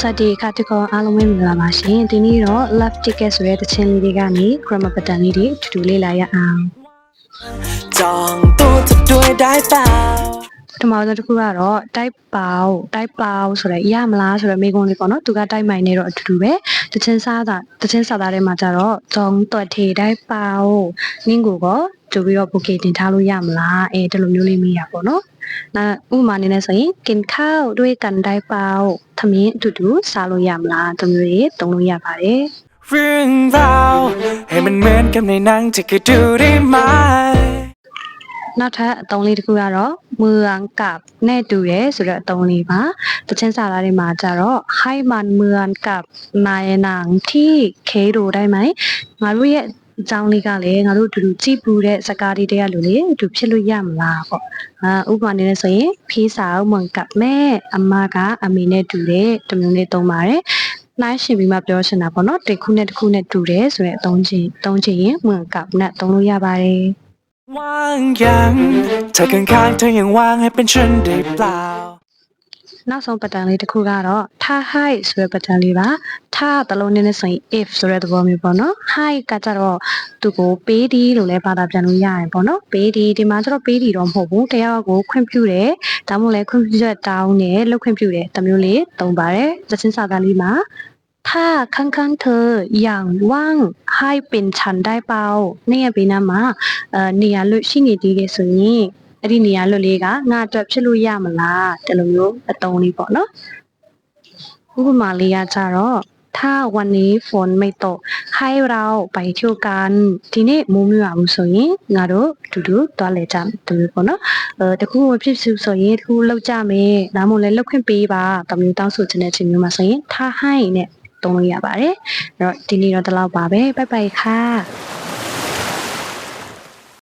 Saturday ခါတကောအားလုံးပဲမင်္ဂလာပါရှင်ဒီနေ့တော့ love ticket ဆိုတဲ့တခြင်းလေးတွေကနေ grammar pattern လေးတွေအတူတူလေ့လာရအောင်ကြောင်တို့တွေ့တိုင်းပါပထမဆုံးတစ်ခုကတော့တိုက်ပေါဆိုတဲ့ရမလားဆိုတဲ့မိကုံးလေးပေါ့နော်သူကတိုက်မိုင်နေတော့အတူတူပဲတခြင်းစာသားထဲမှာကျတော့ကြောင်တွက်ထေတိုက်ပေါနင်းကိုတော့ကြိုပြီးတော့ booking တင်ထားလို့ရမလားဒီလိုမျိုးလေးမေးရပေါ့နော်那ဥမာအနေနဲ့ဆိုရင်กินข้าวด้วยกันได้เปล่าသမင်းအတူတူစားလို့ရမလားတမျိုးတွေသုံးလို့ရပါတယ်เรื่องราวให้มันเหมือนกับในหนังจะเคยดูได้ไหมနောက်ထပ်အသုံးလေးတစ်ခုကတော့เมืองกับနဲ့တူတယ်ဆိုတဲ့အသုံးလေးပါတခြင်းစာသားတွေမှာကျတော့ให้มันเหมือนกับในหนังที่เคยดูได้ไหมငါတို့ရဲ့အကြောင်းလေးကလည်းငါတို့အတူတူကြည့်ပူတဲ့စကားလေးတွေကလူလေးအတူဖြစ်လို့ရမလားပေါ့ဥပမာအနေနဲ့ဆိုရင်ဖေးစာအုပ်မှန်ကမဲ့အမကအမေနဲ့တူတဲ့တမျိုးလေးသုံးပါတယ်နှိုင်းရှင်ပြီးမှပြောချင်တာပေါ့နော်တစ်ခုနဲ့တစ်ခုနဲ့တူတယ်ဆိုတဲ့အသုံးချင်းရင်မှန်ကနဲ့သုံးလို့ရပါတယ်ว่างยังเธอข้างๆเธอยังว่างให้เป็นฉันได้เปล่าနောက်ဆုံးပတ်တန်လေးတစ်ခုကတော့ထား high ဆိုတဲ့ပတ်တန်လေးပါထားတလုံးနဲ့ဆိုရင် if ဆိုတဲ့သဘောမျိုးပေါ့နော် high ကကြတော့သူကိုပေးဒီလို့လည်းဘာသာပြန်လို့ရရင်ပေါ့နော်ပေးဒီဒီမှာကျတော့ပေးဒီတော့မဟုတ်ဘူးတရားကိုခွင့်ပြုတယ်ဒါမှမဟုတ်လည်းခွင့်ပြုချက်တောင်းတယ်လုပ်ခွင့်ပြုတယ်တမျိုးလေးသုံးပါတယ်သချင်းစာသားလေးမှာถ้าข้างๆเธออย่างว่างให้เป็นฉันได้เปล่าနေရပေးနာမှာနေရလို့ရှိနေသေးတယ်ဆိုရင်အဲ့ဒီနေရာလွတ်လေးကငါအတွက်ဖြစ်လို့ရမလားဒီလိုမျိုးအသုံးလေးပေါ့နော်ဥပမာလေးကကြတော့ถ้าวันนี้ฝนไม่ตกให้เราไปเที่ยวกันဒီနေ့မိုးမရွာဘူးဆိုရင်ငါတို့အတူတူသွားလဲကြမယ်ဒီလိုပေါ့နော်တခုမဖြစ်ဘူးဆိုရင်တခုလောက်ကြမယ်ဒါမှမဟုတ်လည်းလောက်ခွင့်ပေးပါတမျိုးတောင်းဆိုချင်တဲ့အချိန်မျိုးမှာဆိုရင်ထား ให้နဲ့သုံးလို့ရပါတယ်အဲ့တော့ဒီနေ့တော့ဒီလောက်ပါပဲဘိုင်ဘိုင်ค่ะ